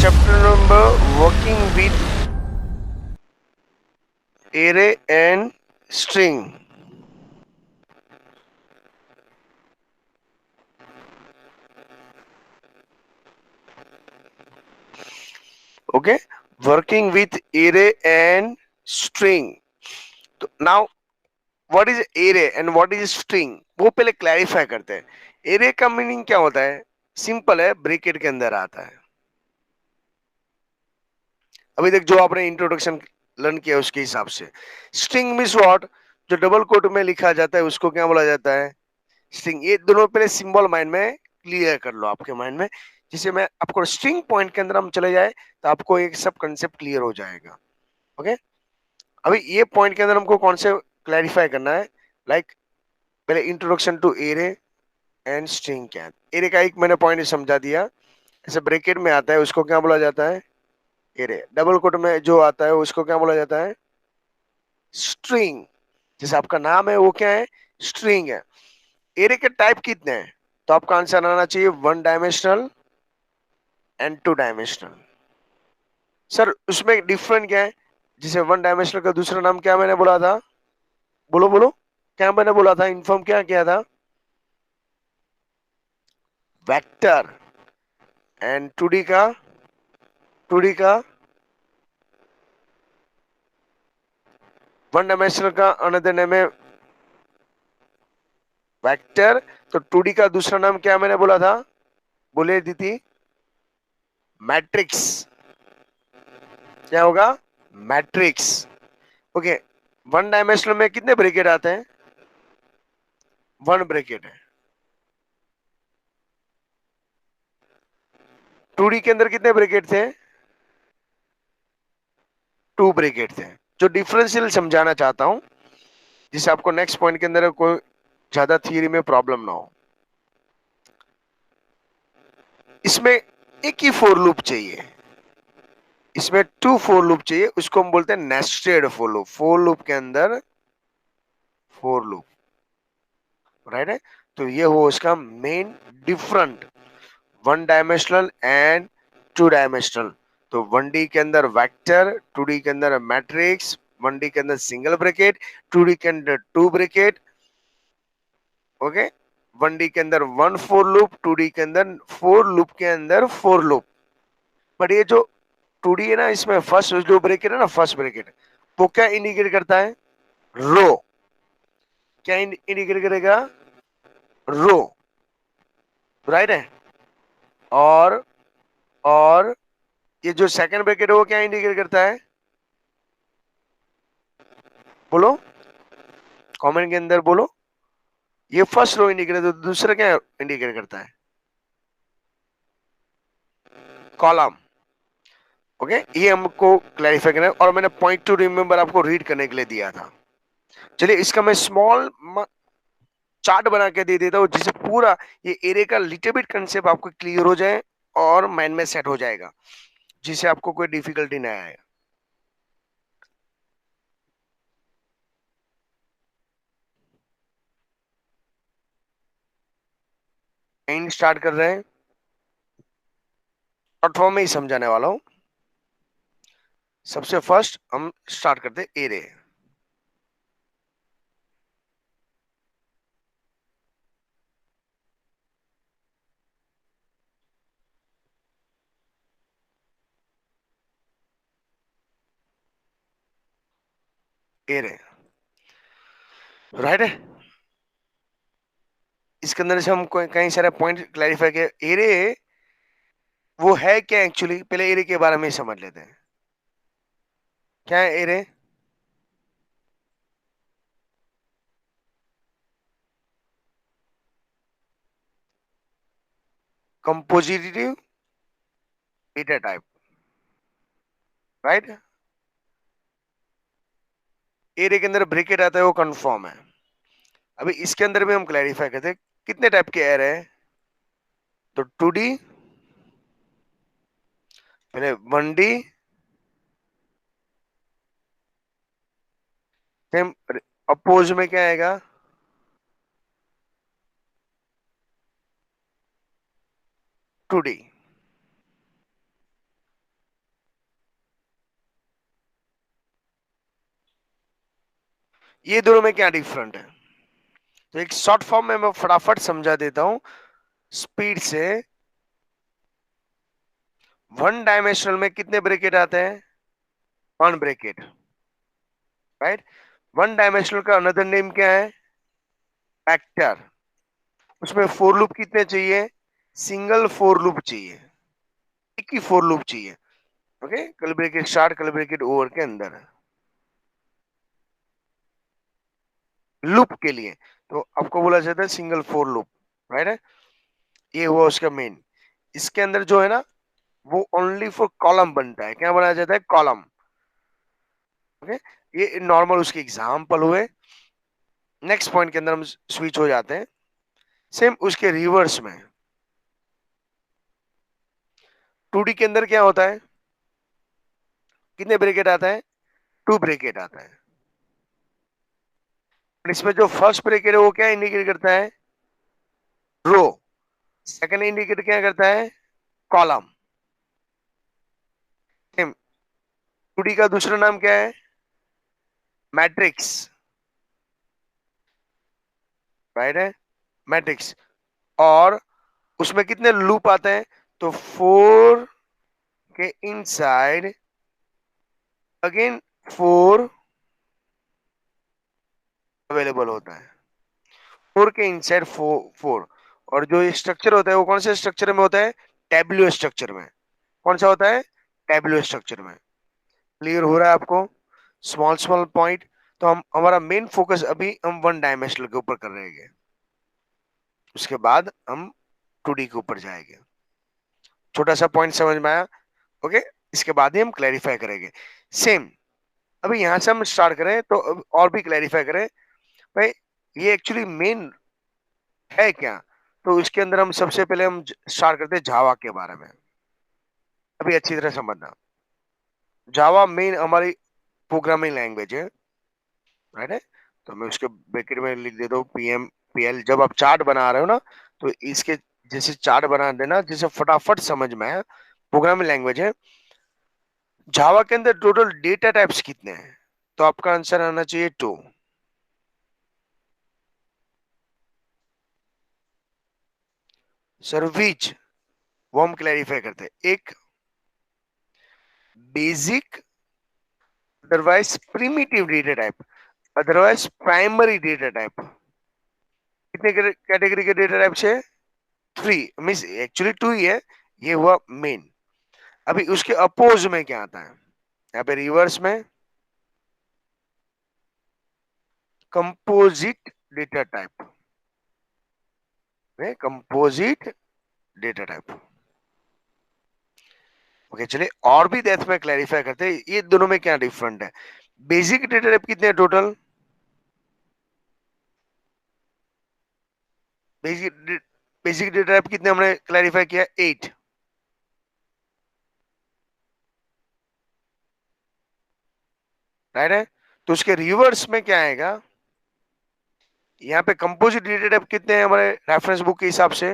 chapter number working with array and string. Okay, working with array and string. तो now what is array and what is string, वो पहले clarify करते हैं. array का meaning क्या होता है? सिंपल है, ब्रैकेट के अंदर आता है. अभी तक जो आपने इंट्रोडक्शन लर्न किया उसके हिसाब से. String means what? जो डबल कोट में लिखा जाता है उसको क्या बोला जाता है? स्ट्रिंग. ये दोनों पहले सिंबल माइंड में क्लियर कर लो आपके माइंड में. जिसे मैं आपको स्ट्रिंग पॉइंट के अंदर हम चले जाए तो आपको एक सब कंसेप्ट क्लियर हो जाएगा. ओके, अभी ये पॉइंट के अंदर हमको कौन से क्लैरिफाई करना है? लाइक पहले introduction to array and string. क्या एरे का एक मैंने पॉइंट समझा दिया. ऐसे ब्रैकेट में आता है उसको क्या बोला जाता है? एरे. डबल कोट में जो आता है उसको क्या बोला जाता है? स्ट्रिंग. जैसे आपका नाम है वो क्या है? स्ट्रिंग है. एरे के टाइप कितने हैं? तो आपका आंसर आना चाहिए one dimensional and two dimensional. Sir उसमें डिफरेंट क्या है? जिसे वन डायमेंशनल का दूसरा नाम क्या मैंने बोला था? बोलो बोलो, क्या मैंने बोला था? इन्फॉर्म क्या किया था? वेक्टर. एंड टू डी का वन डायमेंशनल का अनदर नेम है वेक्टर. तो टू डी का दूसरा नाम क्या मैंने बोला था? बोले दीदी. मैट्रिक्स. क्या होगा? मैट्रिक्स. ओके, वन डायमेंशनल में कितने ब्रैकेट आते हैं? वन ब्रैकेट है. टू डी के अंदर कितने ब्रैकेट थे? टू ब्रैकेट थे. जो डिफरेंशियल समझाना चाहता हूं जिससे आपको नेक्स्ट पॉइंट के अंदर कोई ज्यादा थियरी में प्रॉब्लम ना हो. इसमें एक ही फोर लूप चाहिए. इसमें टू फोर लूप चाहिए. उसको हम बोलते हैं nested for loop. For loop के अंदर फोर लूप. राइट है. तो ये हो उसका main different. One dimensional and two dimensional. तो वन डी के अंदर वेक्टर, टू डी के अंदर मैट्रिक्स, वन डी के अंदर सिंगल ब्रैकेट, टू डी के अंदर two bracket. Okay, one D के अंदर one for loop, two D के अंदर फोर लूप के अंदर फोर लूप. बट ये जो टू डी है ना, इसमें फर्स्ट जो ब्रैकेट है ना, फर्स्ट ब्रैकेट वो क्या इंडिकेट करता है? रो. क्या इंडिकेट करेगा? रो. राइट है. और और ये जो सेकंड ब्रैकेट है वो क्या इंडिकेट करता है? बोलो, कमेंट के अंदर बोलो. ये फर्स्ट रो इंडिकेट करता है. दूसरा क्या इंडिकेट करता है? कॉलम. ओके, ये हमको क्लैरिफाई करना है. और मैंने पॉइंट टू रिमेंबर आपको रीड करने के लिए दिया था. चलिए इसका मैं स्मॉल चार्ट बना के दे देता हूँ जिससे पूरा ये एरे का लिटिल बिट कंसेप्ट आपको क्लियर हो जाए और माइंड में सेट हो जाएगा, जिससे आपको कोई डिफिकल्टी ना आए. एंड स्टार्ट कर रहे हैं. शॉर्ट फॉर्म में ही समझाने वाला हूं. सबसे फर्स्ट हम स्टार्ट करते हैं एरे. एरे. राइट है. इसके अंदर से हम कई सारे पॉइंट क्लैरिफाई किए. एरे वो है क्या एक्चुअली? पहले एरे के बारे में ही समझ लेते हैं. क्या है array? Composite data type. Right. Array के अंदर ब्रैकेट आता है वो कंफर्म है. अभी इसके अंदर भी हम क्लैरिफाई करते हैं कितने टाइप के एरे है. तो टू डी, पहले वन डी, सेम अपोज में क्या आएगा? Two D. ये दोनों में क्या डिफरेंट है? तो एक शॉर्ट फॉर्म में मैं फटाफट समझा देता हूं स्पीड से। वन डायमेंशनल में कितने ब्रैकेट आते हैं? One bracket, right. One dimensional का अनदर नेम क्या है? वेक्टर। उसमें फोर लूप कितने चाहिए? सिंगल फोर लूप चाहिए, एक ही फोर लूप चाहिए। Okay, curly bracket start, curly bracket over के अंदर लूप के लिए। तो आपको बोला जाता है सिंगल फोर लूप, राइट है। ये हुआ उसका मेन। इसके अंदर जो है ना, वो ओनली फॉर कॉलम बनता है। क्या बनाया जाता है? कॉलम। ओके, ये नॉर्मल उसके एग्जाम्पल हुए। नेक्स्ट पॉइंट के अंदर हम स्विच हो जाते हैं। सेम उसके रिवर्स में 2D के अंदर क्या होता है? कितने ब्रैकेट आता है? टू ब्रैकेट आता है। इसमें जो फर्स्ट ब्रैकेट है वो क्या इंडिकेट करता है? रो। सेकंड इंडिकेट क्या करता है? कॉलम। सेम 2D का दूसरा नाम क्या है? मैट्रिक्स, राइट है, मैट्रिक्स। और उसमें कितने लूप आते हैं? तो फोर के इनसाइड अगेन फोर अवेलेबल होता है। फोर के इनसाइड फोर फोर। और जो ये स्ट्रक्चर होता है वो कौन से स्ट्रक्चर में होता है? टेबुलर स्ट्रक्चर में। कौन सा होता है? टेबुलर स्ट्रक्चर में। क्लियर हो रहा है आपको? Small small point. तो हम हमारा मेन फोकस अभी हम वन डायमेंशनल के ऊपर कर रहे हैं। उसके बाद हम 2D के ऊपर जाएंगे। छोटा सा पॉइंट समझ में आया? ओके, इसके बाद ही हम क्लैरिफाई करेंगे। सेम अभी यहां से हम स्टार्ट करें तो अब और भी क्लैरिफाई करें भाई, ये एक्चुअली मेन है क्या। तो इसके अंदर हम सबसे पहले हम स्टार्ट करते हैं जावा के बारे में। अभी अच्छी तरह समझना, जावा मेन हमारी प्रोग्रामिंग लैंग्वेज है, राइट है। तो मैं उसके ब्रैकेट में लिख देता हूँ पीएम पीएल। जब आप चार्ट बना रहे हो ना, तो इसके जैसे चार्ट बना देना जिसे फटाफट समझ में आए। प्रोग्रामिंग लैंग्वेज है। जावा के अंदर टोटल डेटा टाइप्स कितने हैं? तो आपका आंसर आना चाहिए टू। सर्विच, वो हम क्लैरिफाई करते हैं। एक basic, otherwise primitive data type, otherwise primary data type. कितने कैटेगरी के डेटा टाइप है? थ्री, मीन्स एक्चुअली टू ही है। ये हुआ मेन। अभी उसके अपोज में क्या आता है? यहाँ पे रिवर्स में कंपोजिट डेटा टाइप में, कंपोजिट डेटा टाइप। ओके, चलिए और भी डेप्थ में क्लैरिफाई करते हैं ये दोनों में क्या डिफरेंट है। बेसिक डेटा टाइप कितने हैं total? Basic basic data type कितने हमने क्लैरिफाई किया? 8, राइट है। तो उसके रिवर्स में क्या आएगा? यहाँ पे कंपोजिट डेटा टाइप कितने हैं हमारे रेफरेंस बुक के हिसाब से?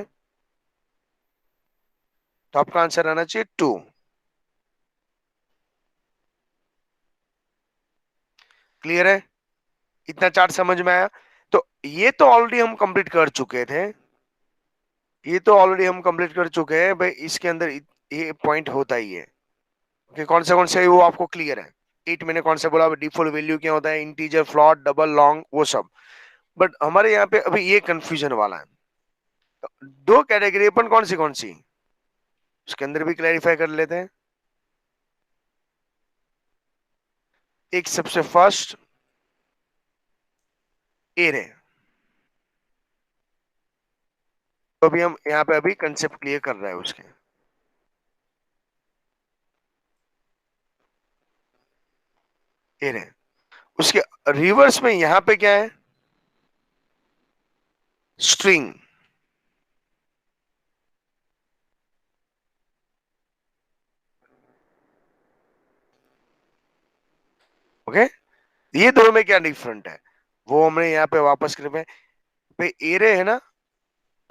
तो आपका आंसर आना चाहिए टू। क्लियर है? इतना चार्ट समझ में आया? तो ये तो ऑलरेडी हम कंप्लीट कर चुके थे। ये तो ऑलरेडी हम कंप्लीट कर चुके हैं भाई। इसके अंदर ये पॉइंट होता ही है कि कौन से है वो आपको क्लियर है। 8 मैंने कौन सा बोला? डिफॉल्ट वैल्यू क्या होता है? इंटीजर, फ्लोट, डबल, लॉन्ग, वो सब। बट हमारे यहाँ पे अभी ये कंफ्यूजन वाला है। तो दो कैटेगरी अपन कौन सी उसके अंदर भी क्लैरिफाई कर लेते हैं। एक सबसे फर्स्ट एरे। तो अभी हम यहाँ पे अभी कंसेप्ट क्लियर कर रहे हैं उसके। एरे, उसके रिवर्स में यहाँ पे क्या है? स्ट्रिंग। ओके, ये दोनों में क्या डिफरेंट है वो हमने यहाँ पे वापस कर पे। एरे है ना,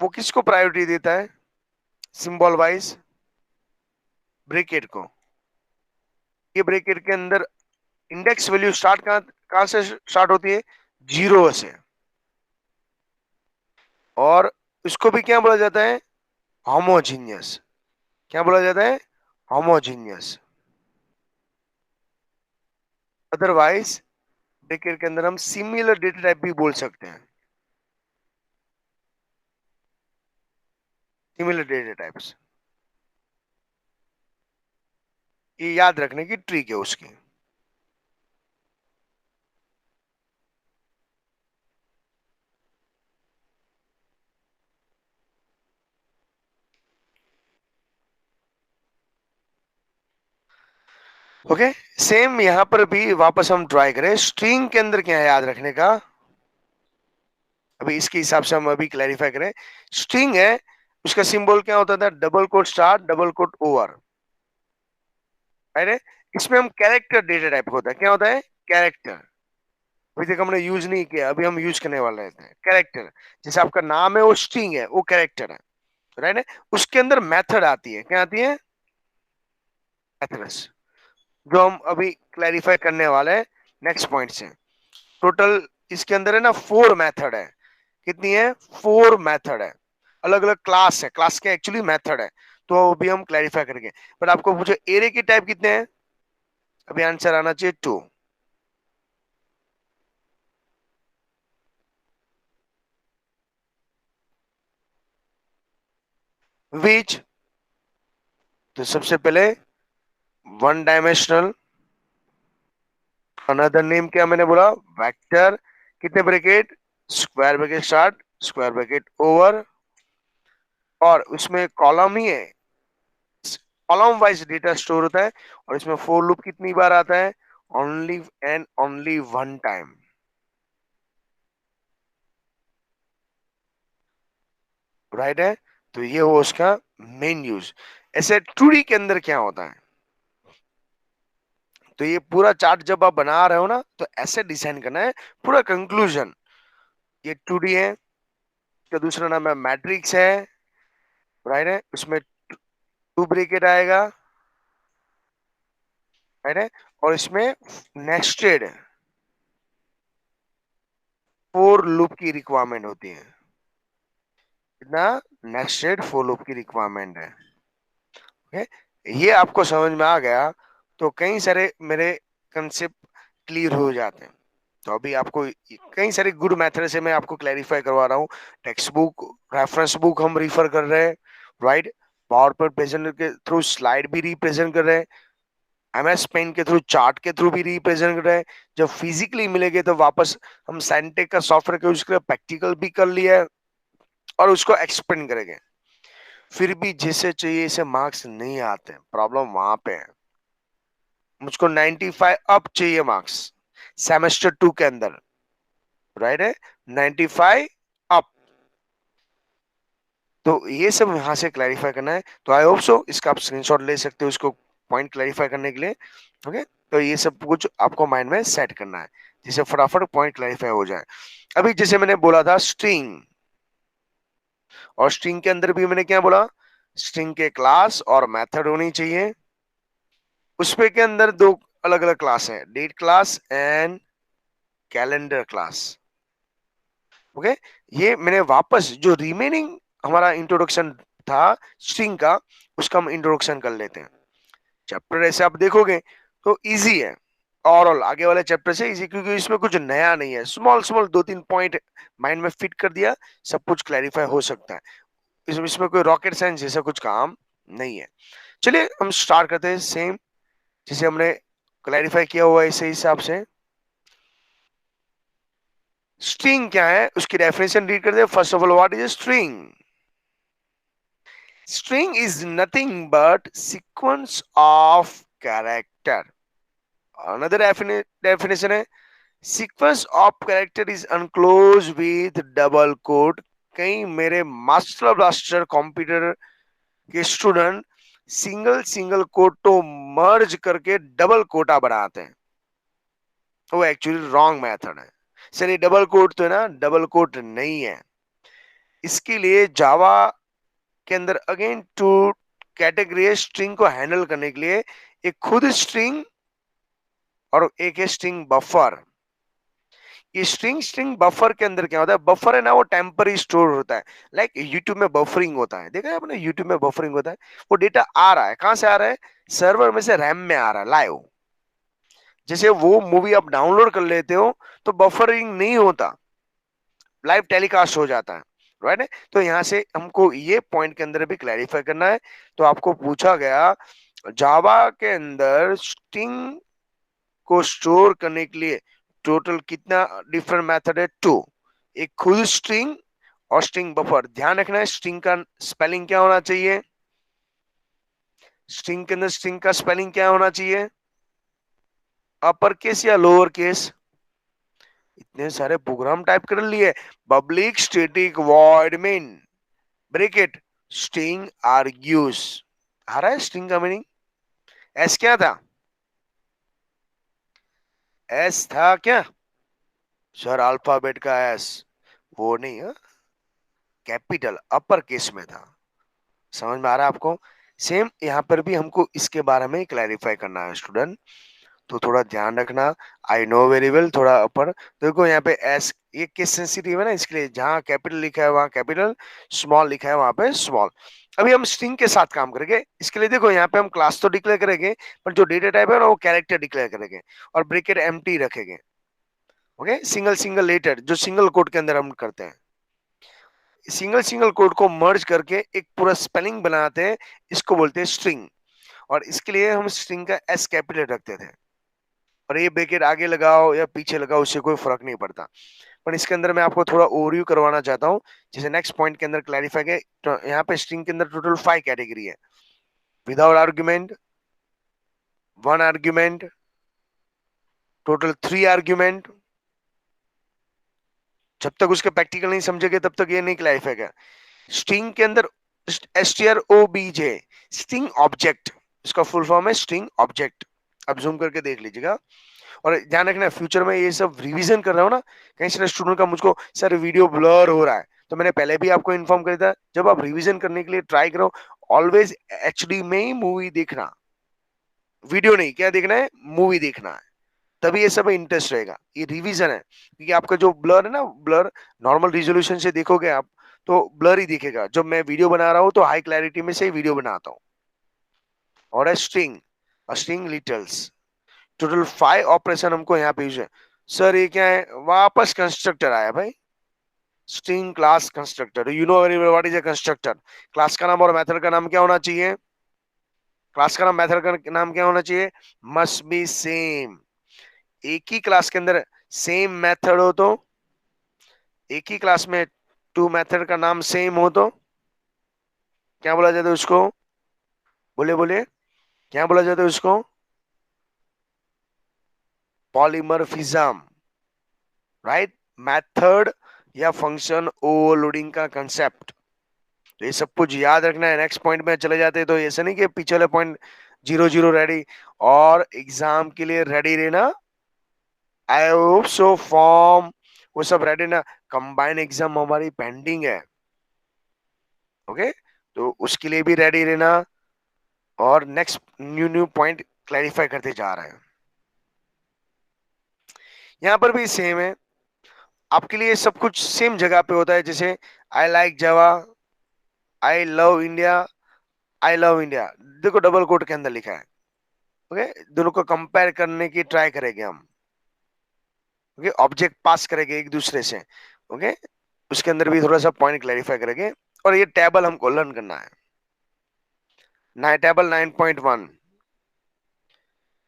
वो किसको प्रायोरिटी देता है? सिंबल वाइज ब्रैकेट को। ये ब्रैकेट के अंदर इंडेक्स वैल्यू स्टार्ट कहाँ कहाँ से स्टार्ट होती है? जीरो से, और इसको भी क्या बोला जाता है, होमोजीनियस। क्या बोला जाता है, होमोजीनियस। अदरवाइज ब्रैकेट के अंदर हम सिमिलर डेटा टाइप भी बोल सकते हैं, सिमिलर डेटा टाइप्स। ये याद रखने की ट्रिक है उसकी। ओके, सेम यहां पर भी वापस हम ट्राई करें, स्ट्रिंग के अंदर क्या है याद रखने का। अभी इसके हिसाब से हम अभी क्लैरिफाई करें। स्ट्रिंग है, उसका सिंबल क्या होता था, double quote start double quote over, right है। इसमें हम कैरेक्टर डेटा टाइप होता है, क्या होता है, कैरेक्टर। अभी तक हमने यूज नहीं किया, अभी हम यूज करने वाले हैं कैरेक्टर। जैसे आपका नाम है वो स्ट्रिंग है, वो कैरेक्टर है, राइट है। उसके अंदर मेथड आती है, क्या आती है, मेथड्स, जो हम अभी क्लैरिफाई करने वाले हैं नेक्स्ट पॉइंट से। टोटल इसके अंदर है ना 4 मेथड है। कितनी है, 4 मेथड है। अलग अलग क्लास है, क्लास के एक्चुअली मेथड है, तो अभी हम क्लैरिफाई करेंगे। बट आपको पूछो एरे की टाइप कितने हैं, अभी आंसर आना चाहिए 2। विच, तो सबसे पहले 1 डायमेंशनल। अनदर नेम क्या मैंने बोला, वेक्टर। कितने bracket, square bracket start square bracket over, और उसमें कॉलम ही है, कॉलम वाइज डेटा स्टोर होता है। और इसमें फोर लूप कितनी बार आता है, only and only 1 time, right है। तो ये हो उसका मेन यूज। ऐसे 2D के अंदर क्या होता है, तो ये पूरा चार्ट जब आप बना रहे हो ना, तो ऐसे डिजाइन करना है पूरा कंक्लूजन। ये 2D है, इसका दूसरा नाम है मैट्रिक्स है, राइट है। उसमें 2 ब्रैकेट आएगा, राइट है। और इसमें नेस्टेड 4 लूप की रिक्वायरमेंट होती है। कितना, नेस्टेड 4 लूप की रिक्वायरमेंट है। ओके, ये आपको समझ में आ गया तो कई सारे मेरे कंसेप्ट क्लियर हो जाते हैं। तो अभी आपको कई सारे गुड मेथड से मैं आपको क्लैरिफाई करवा रहा हूँ। टेक्स्ट बुक, रेफरेंस बुक हम रिफर कर रहे हैं, राइट। पावर पॉइंट प्रेजेंट के थ्रू स्लाइड भी रिप्रेजेंट कर रहे हैं, एमएस पेन के थ्रू चार्ट के थ्रू भी रिप्रेजेंट कर रहे हैं। जब फिजिकली मिलेंगे तो वापस हम साइंटेक का सॉफ्टवेयर का यूज कर प्रैक्टिकल भी कर लिया है और उसको एक्सप्लेन करेंगे। फिर भी जैसे चाहिए ऐसे मार्क्स नहीं आते, प्रॉब्लम वहां पे है। मुझको 95 अप चाहिए मार्क्स सेमेस्टर 2 के अंदर, राइट है, 95 अप। तो ये सब यहाँ से क्लैरिफाई करना है। तो आई होप सो इसका आप स्क्रीनशॉट ले सकते हो इसको पॉइंट क्लैरिफाई करने के लिए। ओके, तो ये सब कुछ आपको माइंड में सेट करना है जिससे फटाफट पॉइंट क्लैरिफाई हो जाए। अभी जैसे मैंने बोला था स्ट्रिंग, और स्ट्रिंग के अंदर भी मैंने क्या बोला, स्ट्रिंग के क्लास और मेथड होनी चाहिए। उसपे के अंदर 2 अलग अलग क्लास है, date class and calendar class. Okay, ये मैंने वापस जो रिमेनिंग हमारा इंट्रोडक्शन था स्ट्रिंग का, उसका हम इंट्रोडक्शन कर लेते हैं। चैप्टर ऐसे आप देखोगे तो इजी है, ओवरऑल आगे वाले चैप्टर से इजी, क्योंकि इसमें कुछ नया नहीं है। स्मॉल स्मॉल 2-3 पॉइंट माइंड में फिट कर दिया, सब कुछ क्लैरिफाई हो सकता है। इसमें कोई रॉकेट साइंस जैसा कुछ काम नहीं है। चलिए हम स्टार्ट करते हैं सेम जिसे हमने क्लैरिफाई किया हुआ है इसी हिसाब से। स्ट्रिंग क्या है उसकी डेफिनेशन रीड करते हैं। First of all, what is string. String is nothing but sequence of character. Another definition है, sequence of character is enclosed with double quote. कई मेरे मास्टर ब्लास्टर कंप्यूटर के स्टूडेंट सिंगल सिंगल कोट तो मर्ज करके double Kota बनाते हैं, वो actually wrong method है। सर ये डबल कोट तो है ना, डबल कोट नहीं है। इसके लिए जावा के अंदर अगेन 2 कैटेगरी है स्ट्रिंग को हैंडल करने के लिए, एक खुद स्ट्रिंग और एक है स्ट्रिंग बफर। ये स्ट्रिंग बफर के अंदर क्या होता है, बफर है ना वो टेम्पररी स्टोर होता है। लाइक यूट्यूब में बफरिंग होता है, देखा है आपने, यूट्यूब में बफरिंग होता है। वो डेटा आ रहा है, कहां से आ रहा है, सर्वर में से रैम में आ रहा है लाइव। जैसे वो मूवी आप डाउनलोड कर लेते हो तो बफरिंग नहीं होता, लाइव टेलीकास्ट हो जाता है, राइट है। तो यहाँ से हमको ये पॉइंट के अंदर भी क्लैरिफाई करना है। तो आपको पूछा गया जावा के अंदर स्ट्रिंग को स्टोर करने के लिए टोटल कितना डिफरेंट मेथड है, टू। एक खुद स्ट्रिंग और स्ट्रिंग बफर। ध्यान रखना है स्ट्रिंग का स्पेलिंग क्या होना चाहिए, स्ट्रिंग के अंदर स्ट्रिंग का स्पेलिंग क्या होना चाहिए, अपर केस या लोअर केस। इतने सारे प्रोग्राम टाइप कर लिए, public static void main bracket string args. आ रहा है स्ट्रिंग का मीनिंग। एस क्या था, एस था क्या सर, अल्फाबेट का एस, वो नहीं है, कैपिटल अपर केस में था। समझ में आ रहा है आपको। सेम यहाँ पर भी हमको इसके बारे में क्लैरिफाई करना है स्टूडेंट, तो थोड़ा ध्यान रखना। आई नो वेरी वेल, थोड़ा ऊपर देखो यहाँ पे एस, ये केस सेंसिटिव है ना, इसके लिए जहाँ कैपिटल लिखा है वहां कैपिटल, स्मॉल लिखा है वहां पे स्मॉल। अभी हम स्ट्रिंग के साथ काम करेंगे, इसके लिए देखो यहाँ पे हम क्लास तो डिक्लेयर करेंगे, पर जो डेटा टाइप है ना वो कैरेक्टर डिक्लेयर करेंगे, और ब्रैकेट एम्प्टी रखेंगे। ओके, सिंगल सिंगल लेटर जो सिंगल कोड के अंदर हम करते हैं, सिंगल सिंगल कोड को मर्ज करके एक पूरा स्पेलिंग बनाते हैं, इसको बोलते हैं स्ट्रिंग। और इसके लिए हम स्ट्रिंग का एस कैपिटल रखते थे, और ये ब्रैकेट आगे लगाओ या पीछे लगाओ उससे कोई फर्क नहीं पड़ता। पर इसके अंदर मैं आपको थोड़ा ओवरव्यू करवाना चाहता हूँ, जैसे नेक्स्ट पॉइंट के अंदर क्लैरिफाई है। तो यहाँ पे स्ट्रिंग के अंदर टोटल 5 कैटेगरी है, without argument, 1 argument, total 3 argument. जब तक उसके प्रैक्टिकल नहीं समझेंगे तब तक ये नहीं क्लैरिफाई है। स्ट्रिंग के अंदर strobj स्ट्रिंग ऑब्जेक्ट, इसका फुल फॉर्म है स्ट्रिंग ऑब्जेक्ट। अब जूम करके देख लीजिएगा। और ध्यान रखना फ्यूचर में ये सब रिवीजन कर रहा हूँ ना, कहीं से स्टूडेंट का मुझको सर वीडियो ब्लर हो रहा है, तो मैंने पहले भी आपको इन्फॉर्म किया था, जब आप रिवीजन करने के लिए ट्राई करो ऑलवेज एचडी में ही मूवी देखना, वीडियो नहीं, क्या देखना है, मूवी देखना है, तभी ये सब इंटरेस्ट रहेगा। ये रिवीजन है, क्योंकि आपका जो ब्लर है ना, ब्लर नॉर्मल रिजोल्यूशन से देखोगे आप तो ब्लर ही दिखेगा। जब मैं वीडियो बना रहा हूँ तो हाई क्लैरिटी में से ही वीडियो बनाता हूँ। और स्ट्रिंग, स्ट्रिंग लिटल्स, टोटल 5 ऑपरेशन हमको यहाँ पे यूज है। सर ये क्या है, वापस कंस्ट्रक्टर आया भाई, string class constructor. You know very well what is a constructor. Class का नाम और मेथड का नाम क्या होना चाहिए, क्लास का नाम मेथड का नाम क्या होना चाहिए, मस्ट बी सेम। एक ही क्लास के अंदर सेम मेथड हो तो, एक ही क्लास में 2 मेथड का नाम सेम हो तो क्या बोला जाता है उसको, बोले बोले, क्या बोला जाता है उसको, पॉलीमॉर्फिज्म, राइट। मेथड या फंक्शन ओवरलोडिंग का कंसेप्ट। तो ये सब कुछ याद रखना है। नेक्स्ट पॉइंट में चले जाते हैं, तो ऐसा नहीं कि पीछे वाले पॉइंट 0 0 रेडी, और एग्जाम के लिए रेडी रहना। आई होप सो फॉर्म वो सब रेडी ना, कंबाइन एग्जाम हमारी पेंडिंग है, ओके, तो उसके लिए भी रेडी रहना। और next new new point clarify करते जा रहे हैं। यहाँ पर भी सेम है, आपके लिए सब कुछ सेम जगह पे होता है। जैसे I like Java, I love India, I love India, देखो डबल कोट के अंदर लिखा है। ओके, दोनों को कंपेयर करने की ट्राई करेंगे हम। ओके, ऑब्जेक्ट पास करेंगे एक दूसरे से। ओके, उसके अंदर भी थोड़ा सा पॉइंट क्लैरिफाई करेंगे। और ये टेबल हमको लर्न करना है। टेबल 9.1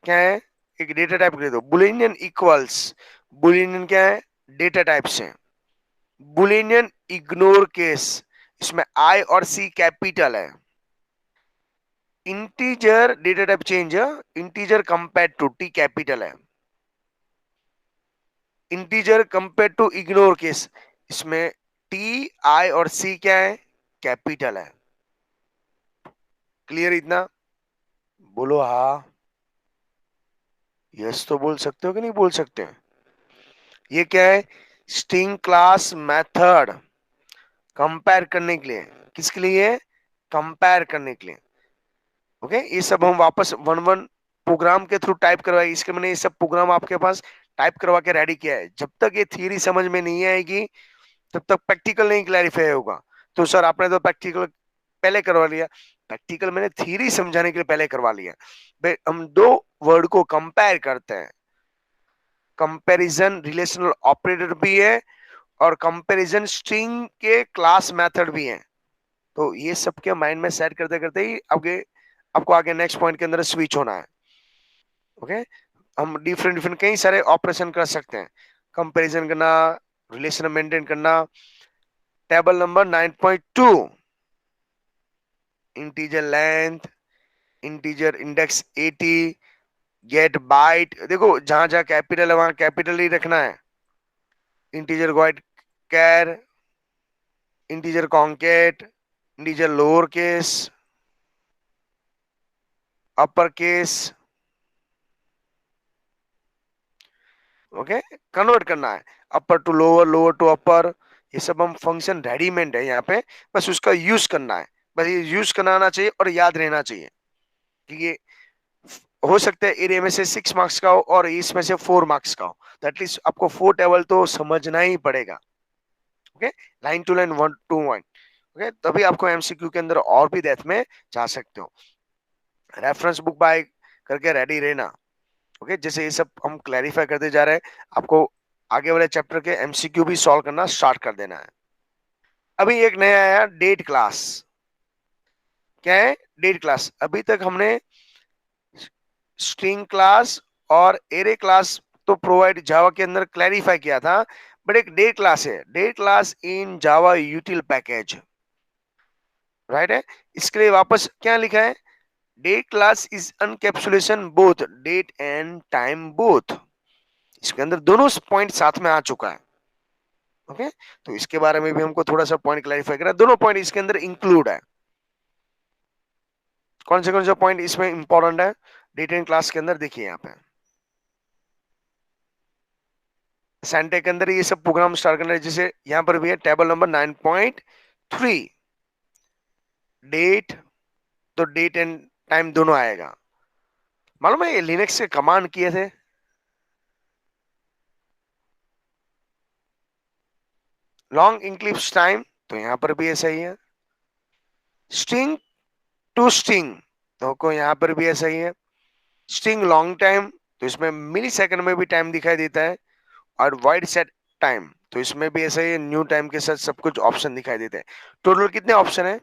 क्या है, एक डेटा टाइप दे दो, बुलियन इक्वल्स। बुलियन क्या है, डेटा टाइप से। बुलियन इग्नोर केस, इसमें आई और सी कैपिटल है। Integer data type change, integer compare to T capital है। Integer compare to ignore case, इसमें टी आई और सी क्या है, कैपिटल है। क्लियर इतना, बोलो हाँ, यस तो बोल सकते हो कि नहीं बोल सकते। ये क्या है, स्ट्रिंग क्लास मेथड, कंपेयर करने के लिए, किसके लिए, कंपेयर करने के लिए। ओके, ये सब हम वापस वन वन प्रोग्राम के थ्रू टाइप करवाए, इसके मैंने ये सब प्रोग्राम आपके पास टाइप करवा के रेडी किया है, जब तक ये थियरी समझ में नहीं आएगी तब तक प्रैक्टिकल नहीं क्लैरिफाई होगा। तो सर आपने तो प्रैक्टिकल पहले करवा लिया, प्रैक्टिकल मैंने थियरी समझाने के लिए पहले करवा लिया। भाई हम दो वर्ड को कंपेयर करते हैं, कंपैरिजन रिलेशनल ऑपरेटर भी है और कंपैरिजन स्ट्रिंग के क्लास मेथड भी है। तो ये सबके माइंड में सेट करते करते ही आगे आपको आगे नेक्स्ट पॉइंट के अंदर स्विच होना है। ओके, हम डिफरेंट डिफरेंट कई सारे ऑपरेशन कर सकते हैं, कंपैरिजन करना, रिलेशन मेंटेन करना। Table number 9.2, integer length, integer index 80, get byte. देखो जहां जहां कैपिटल है वहां कैपिटल ही रखना है। Integer white char, integer concat, integer lower case, upper case. Okay, convert करना है upper to lower, lower to upper. ये सब हम फंक्शन रेडीमेड है यहाँ पे, बस उसका यूज करना है। बस ये यूज करना आना चाहिए और याद रहना चाहिए कि ये हो सकता है एरिया में से 6 मार्क्स का हो और इसमें से 4 मार्क्स का हो, तो एटलीस्ट आपको 4 टेबल तो समझना ही पड़ेगा। Okay, line to line, one two one. Okay, तभी आपको एमसीक्यू के अंदर और भी डेप्थ में जा सकते हो। रेफरेंस बुक बाय करके रेडी रहना। ओके, जैसे ये सब हम क्लैरिफाई करते जा रहे हैं, आपको आगे वाले चैप्टर के एमसीक्यू भी सॉल्व करना स्टार्ट कर देना है। अभी एक नया आया डेट क्लास। क्या है डेट क्लास? अभी तक हमने स्ट्रिंग क्लास और एरे क्लास तो प्रोवाइड जावा के अंदर क्लैरिफाई किया था, बट एक डेट क्लास है, date class in Java util package, right है। इसके लिए वापस क्या लिखा है? Date class is encapsulation both date and time both. इसके अंदर दोनों पॉइंट साथ में आ चुका है। ओके, तो इसके बारे में भी हमको थोड़ा सा पॉइंट क्लैरिफाई करना है। दोनों पॉइंट इसके अंदर इंक्लूड है। कौन से पॉइंट इसमें इंपॉर्टेंट है डेट एंड क्लास के अंदर? देखिए यहाँ पे सेंटे के अंदर ये सब प्रोग्राम स्टार्ट करना है। जैसे यहाँ पर भी है टेबल नंबर 9.3, डेट, तो डेट एंड टाइम दोनों आएगा। मालूम है ये लिनक्स के कमांड किए थे, लॉन्ग इंक्लिप्स टाइम, तो यहाँ पर भी ऐसा ही है। स्ट्रिंग टू स्ट्रिंग, तो यहाँ पर भी ऐसा ही है। स्ट्रिंग लॉन्ग टाइम, तो इसमें मिली सेकंड में भी टाइम दिखाई देता है। और वाइड सेट टाइम, तो इसमें भी ऐसा ही न्यू टाइम के साथ सब कुछ ऑप्शन दिखाई देते हैं। टोटल कितने ऑप्शन है?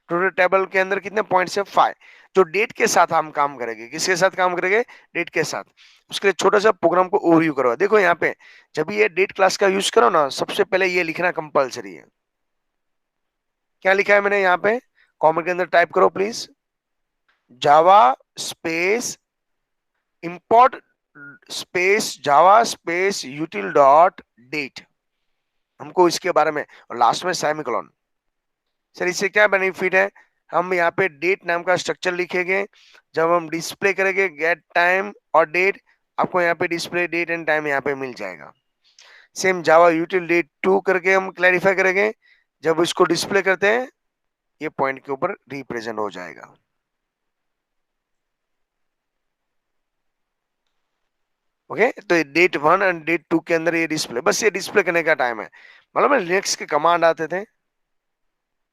टोटल टेबल के अंदर कितने पॉइंट्स है? 5। जो डेट के साथ हम काम करेंगे, किसके साथ काम करेंगे? डेट के साथ। उसके लिए छोटा सा प्रोग्राम को ओवरव्यू करो। देखो यहाँ पे जब ये डेट क्लास का यूज करो ना, सबसे पहले ये लिखना कंपलसरी है। क्या लिखा है मैंने यहाँ पे? कॉमेंट के अंदर टाइप करो please, Java space import space Java space util dot date. हमको इसके बारे में, और लास्ट में सेमीकोलन। सर इससे क्या बेनिफिट है? हम यहाँ पे डेट नाम का स्ट्रक्चर लिखेंगे, जब हम डिस्प्ले करेंगे गेट टाइम और डेट, आपको यहाँ पे डिस्प्ले डेट एंड टाइम यहाँ पे मिल जाएगा। Same Java util date two करके हम क्लैरिफाई करेंगे, जब इसको डिस्प्ले करते हैं ये पॉइंट के ऊपर रिप्रेजेंट हो जाएगा। ओके, तो date one and date two के अंदर ये डिस्प्ले, बस ये डिस्प्ले करने का टाइम है। मतलब लिनक्स के कमांड आते थे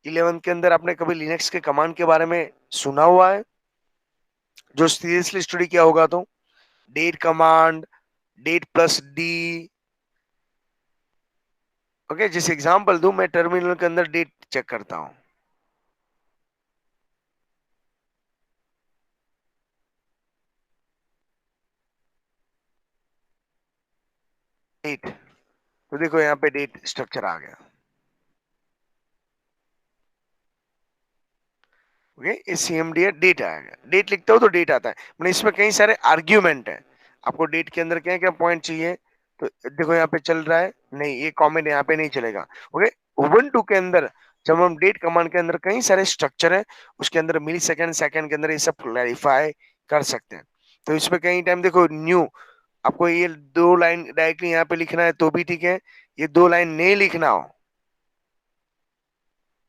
11 के अंदर, आपने कभी लिनक्स के कमांड के बारे में सुना हुआ है जो सीरियसली स्टडी किया होगा? तो date command, date plus D. Okay, जैसे एग्जांपल दूं, मैं टर्मिनल के अंदर डेट चेक करता हूं, डेट, तो देखो यहाँ पे डेट स्ट्रक्चर आ गया। ओके, सीएमडी है, डेट आएगा, डेट लिखता हूँ तो डेट आता है। मतलब इसमें कई सारे आर्ग्यूमेंट है, आपको डेट के अंदर क्या क्या पॉइंट चाहिए। तो देखो यहाँ पे चल रहा है, नहीं ये कमेंट यहाँ पे नहीं चलेगा। ओके, उबुंटू के अंदर जब हम डेट कमांड के अंदर कई सारे स्ट्रक्चर है, उसके अंदर मिली सेकंड सेकंड के अंदर ये सब क्लैरिफाई कर सकते हैं। तो इसमें कई टाइम देखो न्यू, आपको ये 2 लाइन डायरेक्टली यहाँ पे लिखना है तो भी ठीक है, ये 2 लाइन नहीं लिखना हो,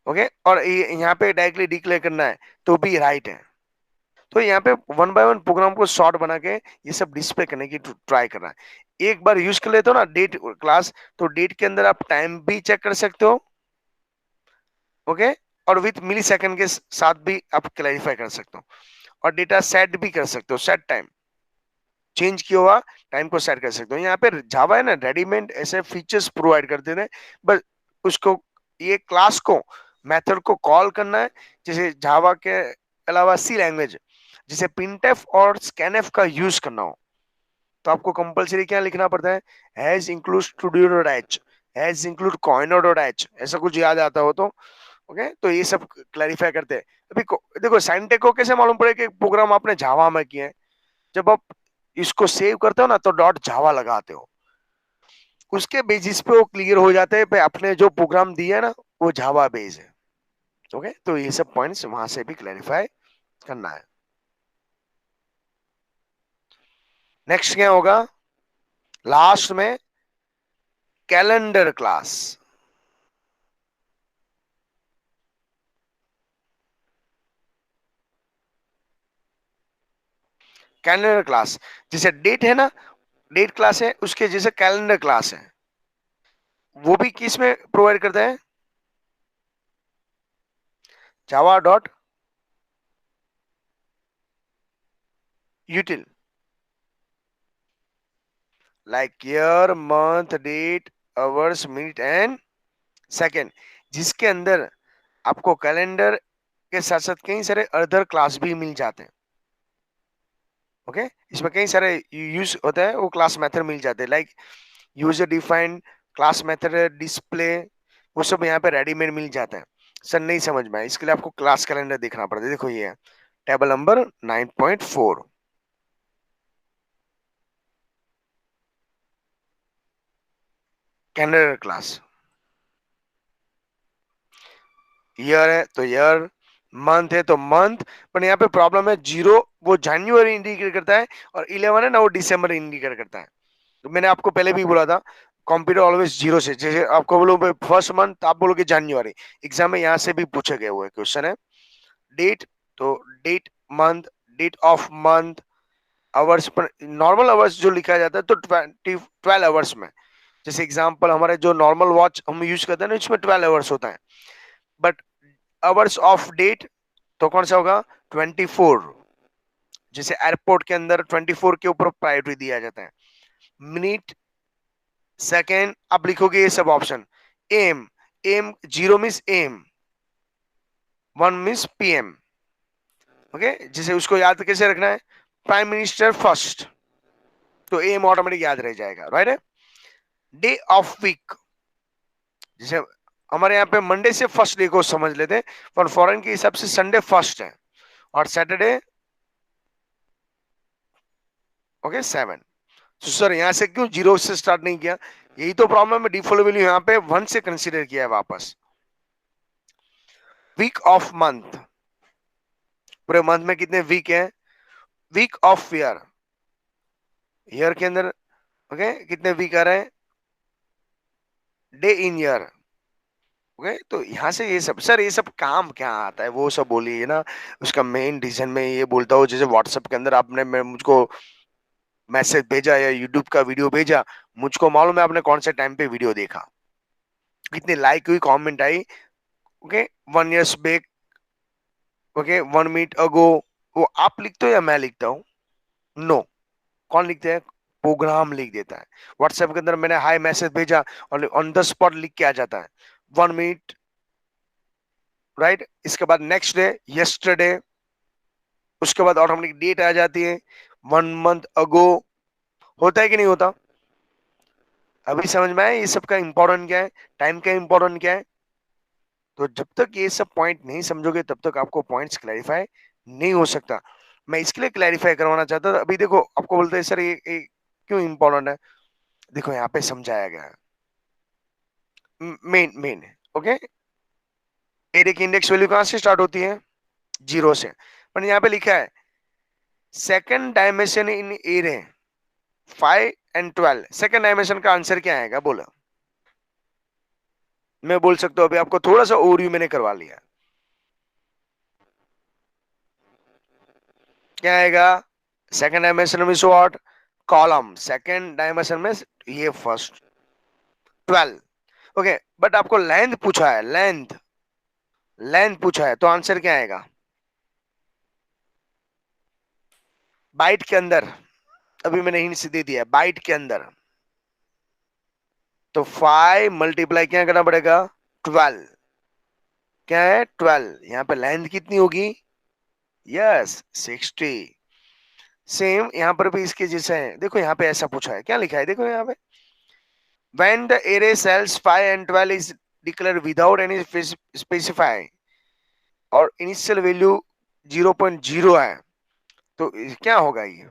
ओके, और यहाँ पे डायरेक्टली डिक्लेयर करना है तो भी राइट है। तो यहाँ पे वन बाय वन प्रोग्राम को शॉर्ट बना के ये सब डिस्प्ले करने की ट्राई करना है। एक बार यूज कर लेते हो ना डेट क्लास, तो डेट के अंदर आप टाइम भी चेक कर सकते हो, ओके, और विथ मिली सेकंड के साथ भी आप क्लैरिफाई कर सकते हो, और डेटा सेट भी कर सकते हो, सेट टाइम, चेंज किया हुआ टाइम को सेट कर सकते हो। यहाँ पे जावा है ना रेडीमेड ऐसे फीचर्स प्रोवाइड करते हैं, बस उसको ये क्लास को मेथड को कॉल करना है। जैसे जावा के अलावा सी लैंग्वेज जैसे प्रिंटफ और स्कैनफ का यूज करना हो, तो आपको कंपलसरी क्या लिखना पड़ता है, hash include studio dot h, hash include conio dot h, ऐसा कुछ याद आता हो तो ओके। तो ये सब क्लैरिफाई करते हैं। अभी देखो साइंटेक को कैसे मालूम पड़े कि प्रोग्राम आपने जावा में किया है, जब आप इसको सेव करते हो ना तो डॉट जावा लगाते हो, उसके बेसिस पे वो क्लियर हो जाते हैं पे आपने जो प्रोग्राम दिया है ना वो जावा बेस है, ओके। तो ये सब पॉइंट्स वहां से भी क्लैरिफाई करना है। नेक्स्ट क्या होगा लास्ट में, कैलेंडर क्लास। कैलेंडर क्लास जैसे डेट है ना, डेट क्लास है, उसके जैसे कैलेंडर क्लास है, वो भी किस में प्रोवाइड करता है, Java dot util, like year month date hours minute and second, जिसके अंदर आपको कैलेंडर के साथ साथ कई सारे अदर क्लास भी मिल जाते हैं, ओके। इसमें कई सारे यूज होता है, वो क्लास मेथड मिल जाते हैं, like user defined class method display, वो सब यहाँ पे रेडीमेड मिल जाता है। सर नहीं समझ में आया, इसके लिए आपको क्लास कैलेंडर देखना पड़ता है। देखो ये है table number 9.4, calendar class. Year है तो ईयर, मंथ है तो मंथ, पर यहाँ पे प्रॉब्लम है जीरो वो जनवरी इंडिकेट करता है, और 11 है ना वो दिसंबर इंडिकेट करता है। तो मैंने आपको पहले भी बोला था कंप्यूटर ऑलवेज जीरो से, जैसे आपको बोलो फर्स्ट मंथ तो आप बोलोगे जनवरी, एग्जाम में यहाँ से भी पूछे गए हुए क्वेश्चन है। डेट तो date month, date of month, hours पर नॉर्मल आवर्स जो लिखा जाता है तो 12 आवर्स में, जैसे एग्जांपल हमारे जो नॉर्मल वॉच हम यूज करते हैं ना इसमें 12 आवर्स होता है, बट आवर्स ऑफ डेट तो कौन सा होगा 24, जैसे एयरपोर्ट के अंदर 24 के ऊपर प्रायोरिटी दिया जाता है। मिनट सेकेंड आप लिखोगे ये सब option, M, M zero miss M, one miss PM, okay. जैसे उसको याद कैसे रखना है, प्राइम मिनिस्टर फर्स्ट, तो एम ऑटोमेटिक याद रह जाएगा, राइट है। डे ऑफ वीक, जैसे हमारे यहाँ पे मंडे से फर्स्ट डे को समझ लेते हैं, पर फॉरेन के हिसाब से संडे फर्स्ट है और सैटरडे ओके सेवन। तो सर यहाँ से क्यों जीरो से स्टार्ट नहीं किया, यही तो प्रॉब्लम है, डिफॉल्ट वैल्यू यहाँ पे वन से कंसीडर किया है वापस। वीक ऑफ मंथ, पूरे मंथ में कितने वीक है, वीक ऑफ ईयर, ईयर के अंदर ओके कितने वीक आ रहे हैं, डे इन ईयर, ओके। तो यहाँ से ये सब सर ये सब काम क्या आता है वो सब बोलिए ना, उसका मेन रीजन में ये बोलता हूँ, जैसे व्हाट्सएप के अंदर आपने मुझको मैसेज भेजा या यूट्यूब का वीडियो भेजा, मुझको मालूम है आपने कौन से टाइम पे वीडियो देखा, कितनी लाइक हुई, कमेंट आई, okay, 1 years back, okay, 1 minute ago, वो आप लिखते हो या मैं लिखता हूँ, नो, कौन लिखते हैं, प्रोग्राम लिख देता है। व्हाट्सएप के अंदर मैंने हाई मैसेज भेजा और ऑन द स्पॉट लिख के आ जाता है 1 मिनट, राइट। इसके बाद नेक्स्ट डे यस्टरडे, उसके बाद ऑटोमेटिक डेट आ जाती है 1 मंथ अगो, होता है कि नहीं होता, अभी समझ में आया ये सब का इंपॉर्टेंट क्या है, टाइम का इंपॉर्टेंट क्या है। तो जब तक ये सब पॉइंट नहीं समझोगे तब तक आपको पॉइंट्स क्लैरिफाई नहीं हो सकता। मैं इसके लिए क्लैरिफाई करवाना चाहता था। अभी देखो आपको बोलते हैं सर ये क्यों इंपॉर्टेंट है, देखो यहाँ पे समझाया गया है मेन मेन, ओके। एरे की इंडेक्स वैल्यू कहाँ से स्टार्ट होती है, जीरो से, पर यहाँ पे लिखा है second dimension in array 5 and 12, second dimension का आंसर क्या आएगा बोलो, मैं बोल सकता हूँ अभी आपको थोड़ा सा ओवरव्यू मैंने करवा लिया। क्या आएगा? सेकंड डायमेंशन में व्हाट? कॉलम। सेकंड डायमेंशन में ये फर्स्ट 12। ओके, बट आपको लेंथ पूछा है, लेंथ, लेंथ पूछा है, तो आंसर क्या आएगा? बाइट के अंदर, अभी मैंने हिंट दे दिया, बाइट के अंदर। तो 5 मल्टीप्लाई क्या करना पड़ेगा? 12। क्या है? 12। यहाँ पे लेंथ कितनी होगी? यस, 60। सेम यहाँ पर भी इसके जैसे है, देखो यहाँ पे ऐसा पूछा है, क्या लिखा है देखो यहाँ पे, when the array cells 5 and 12 is declared without any specify और इनिशियल वैल्यू 0.0 है, तो क्या होगा ये?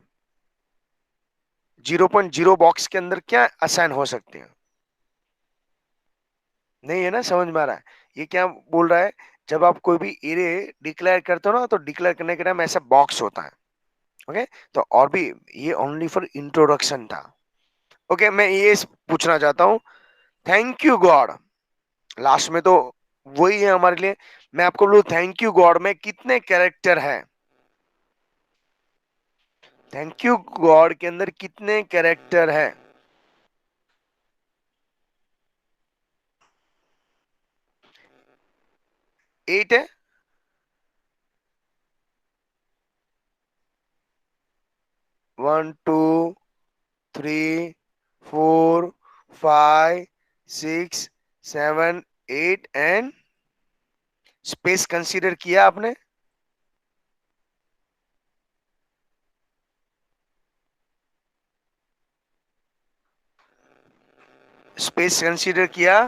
0.0 बॉक्स के अंदर क्या असाइन हो सकते हैं? नहीं है ना, समझ में आ रहा है? ये क्या बोल रहा है, जब आप कोई भी एरे डिक्लेयर करते हो ना, तो डिक्लेयर करने के टाइम ऐसा बॉक्स होता है। ओके, तो और भी ये ओनली फॉर इंट्रोडक्शन था। ओके, मैं ये पूछना चाहता हूँ, थैंक यू गॉड, लास्ट में तो वही है हमारे लिए। मैं आपको बोलूं थैंक यू गॉड में कितने कैरेक्टर है? थैंक यू गॉड के अंदर कितने कैरेक्टर है? 8 है। 1 2 3 4 5 6 7 8 एंड स्पेस कंसीडर किया आपने? स्पेस कंसीडर किया?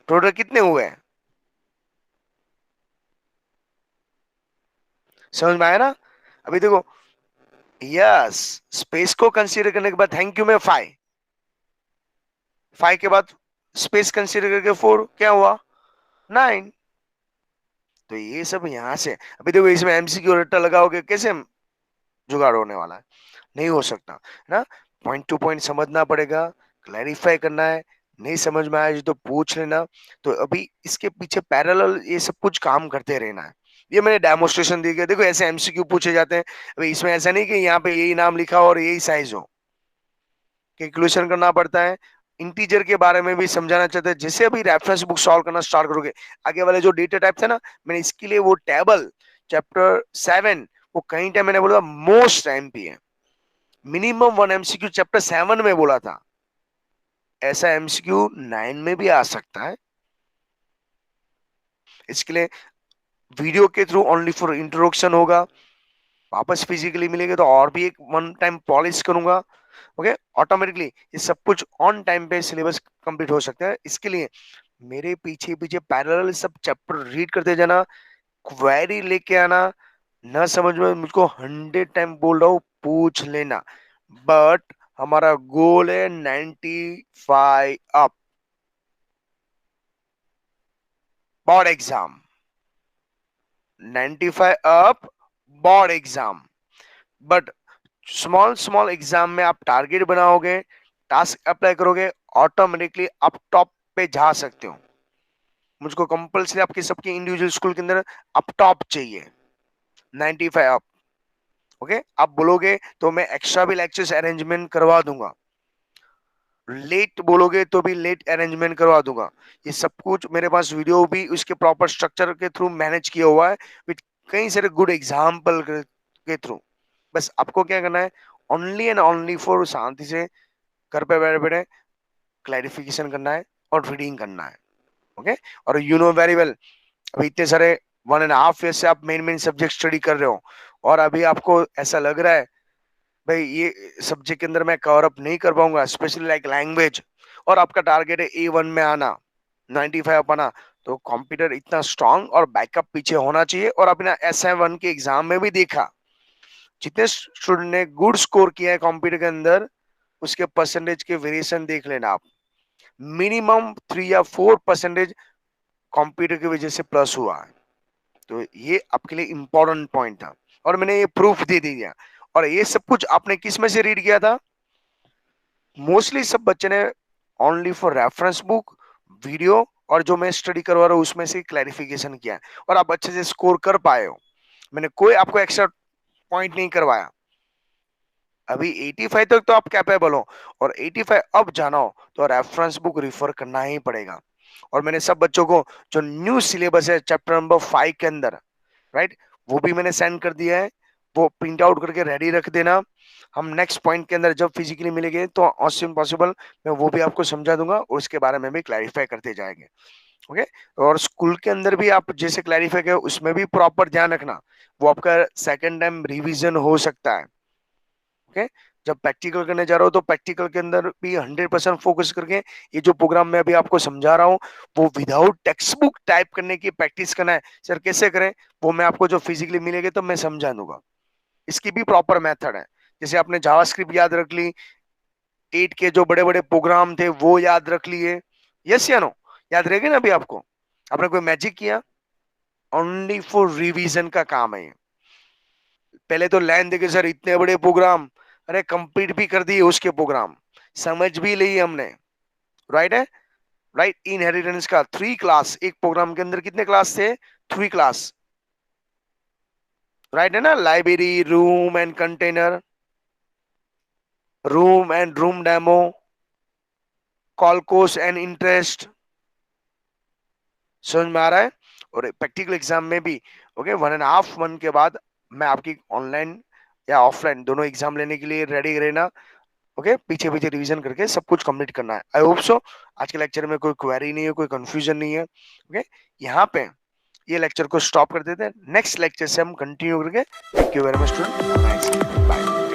टोटल कितने हुए? समझ में आया ना? अभी देखो, यस, स्पेस को कंसीडर करने के बाद थैंक यू में 5, 5 के बाद स्पेस कंसीडर करके 4, क्या हुआ? 9। तो ये सब यहां से, अभी देखो इसमें एमसीक्यू रट्टा लगाओगे, कैसे जुगाड़ होने वाला है? नहीं हो सकता है ना। पॉइंट टू पॉइंट समझना पड़ेगा, क्लैरिफाई करना है। नहीं समझ में आया तो पूछ लेना। तो अभी इसके पीछे पैरेलल ये सब कुछ काम करते रहना है। ये मैंने डेमोस्ट्रेशन दी, देखो ऐसे एमसीक्यू पूछे जाते हैं। अभी इसमें ऐसा नहीं कि यहाँ पे यही नाम लिखा और यही साइज हो, कैलकुलेशन करना पड़ता है। इंटीजर के बारे में भी समझाना चाहते हैं, जैसे अभी रेफरेंस बुक सॉल्व करना स्टार्ट करोगे, आगे वाले जो डेटा टाइप थे ना, मैंने इसके लिए वो टेबल चैप्टर 7, वो कहीं टाइम मैंने बोला मोस्ट टाइम पे है, मिनिमम 1 एमसीक्यू चैप्टर 7 में बोला था, ऐसा एमसीक्यू 9 में भी आ सकता है। इसके लिए वीडियो के थ्रू ओनली फॉर इंट्रोडक्शन होगा, वापस फिजिकली मिलेंगे तो और भी एक वन टाइम पॉलिश करूंगा। ओके, ऑटोमेटिकली ये सब कुछ ऑन टाइम पे सिलेबस कंप्लीट हो सकता है। इसके लिए मेरे पीछे पीछे पैरेलल सब चैप्टर रीड करते जाना, क्वेरी लेके आना, ना समझ में मुझको 100 टाइम बोल रहा हूँ, पूछ लेना। बट हमारा गोल है 95 up board exam, 95 up board exam. But small small exam में आप टारगेट बनाओगे, टास्क अप्लाई करोगे, ऑटोमेटिकली आप टॉप पे जा सकते हो। मुझको कंपल्सरी आपके सबके इंडिविजुअल स्कूल के अंदर अप टॉप चाहिए, 95 अप। ओके, आप बोलोगे तो मैं एक्स्ट्रा भी लेक्चर्स अरेंजमेंट करवा दूंगा, लेट बोलोगे तो भी लेट अरेंजमेंट करवा दूंगा। ये सब कुछ मेरे पास वीडियो भी उसके प्रॉपर स्ट्रक्चर के थ्रू मैनेज किया हुआ है, विद कई सारे गुड एग्जाम्पल के थ्रू। बस आपको क्या करना है, ओनली एंड ओनली फॉर शांति से घर पे बैठे बैठे क्लैरिफिकेशन करना है और रीडिंग करना है। ओके, और यू नो वेरी वेल, अभी इतने सारे 1.5 ईयर से आप मेन मेन सब्जेक्ट स्टडी कर रहे हो, और अभी आपको ऐसा लग रहा है भाई ये सब्जेक्ट के अंदर मैं कवर अप नहीं कर पाऊंगा, स्पेशली लाइक लैंग्वेज, और आपका टारगेट है A1 में आना, 95 पाना, तो कंप्यूटर इतना स्ट्रांग और बैकअप पीछे होना चाहिए। और अपना SM1 के एग्जाम में भी देखा, जितने स्टूडेंट ने गुड स्कोर किया है कंप्यूटर के अंदर, उसके परसेंटेज के वेरिएशन देख लेना आप, मिनिमम 3 या 4% कंप्यूटर की वजह से प्लस हुआ है। तो ये आपके लिए इंपॉर्टेंट पॉइंट था, और मैंने ये प्रूफ दे दिया। और ये सब कुछ आपने किस में से रीड किया था? मोस्टली सब बच्चे ने only for reference book, video और जो मैं स्टडी करवा रहा हूँ उसमें से क्लैरिफिकेशन किया है और आप अच्छे से स्कोर कर पाए हो। मैंने कोई आपको एक्स्ट्रा पॉइंट नहीं करवाया। अभी 85 तक तो आप कैपेबल हो और 85 अब जाना हो तो रेफरेंस बुक रिफर करना ही पड़ेगा। और मैंने सब बच्चों को जो न्यू सिलेबस है चैप्टर नंबर 5 के अंदर, राइट, वो भी मैंने सेंड कर दिया है। वो प्रिंट आउट करके रेडी रख देना। हम नेक्स्ट पॉइंट के अंदर जब फिजिकली मिलेंगे तो ऑस सुन पॉसिबल मैं वो भी आपको समझा दूंगा और उसके बारे में भी क्लैरिफाई करते जाएंगे। ओके। और स्कूल के अंदर भी आप जैसे क्लैरिफाई किया उसमें भी प्रॉपर ध्यान रखना, वो आपका सेकंड टाइम रिवीजन हो सकता है। ओके। जब प्रैक्टिकल करने जा रहा हो तो प्रैक्टिकल के अंदर भी 100% फोकस करके ये जो प्रोग्राम मैं अभी आपको समझा रहा हूँ वो विदाउट टेक्स्ट बुक टाइप करने की प्रैक्टिस करना है। सर कैसे करें, वो मैं आपको जो फिजिकली मिलेगी तो मैं समझा दूंगा। इसकी भी प्रॉपर मेथड है। जैसे आपने जावास्क्रिप्ट याद रख ली, 8 के जो बड़े बड़े प्रोग्राम थे वो याद रख लिए, यस या नो, याद रहेगा ना अभी आपको? आपने कोई मैजिक किया? ओनली फॉर रिवीजन का काम है ये। पहले तो लाइन देखे सर इतने बड़े प्रोग्राम, अरे कंप्लीट भी कर दिए उसके प्रोग्राम, समझ भी ली हमने, राइट है? राइट। इनहेरिटेंस का 3 क्लास, एक प्रोग्राम के अंदर कितने क्लास थे? 3 क्लास, राइट है ना? Library, room and container, room and room demo, call cost and interest. समझ में आ रहा है? और प्रैक्टिकल एग्जाम में भी ओके 1.5 मंथ के बाद मैं आपकी ऑनलाइन या ऑफलाइन दोनों एग्जाम लेने के लिए रेडी रहना। ओके, पीछे पीछे रिवीजन करके सब कुछ कंप्लीट करना है। आई होप सो आज के लेक्चर में कोई क्वेरी नहीं है, कोई कंफ्यूजन नहीं है। ओके, यहाँ पे ये लेक्चर को स्टॉप कर देते हैं। नेक्स्ट लेक्चर से हम कंटिन्यू करके। Thank you very much student, bye.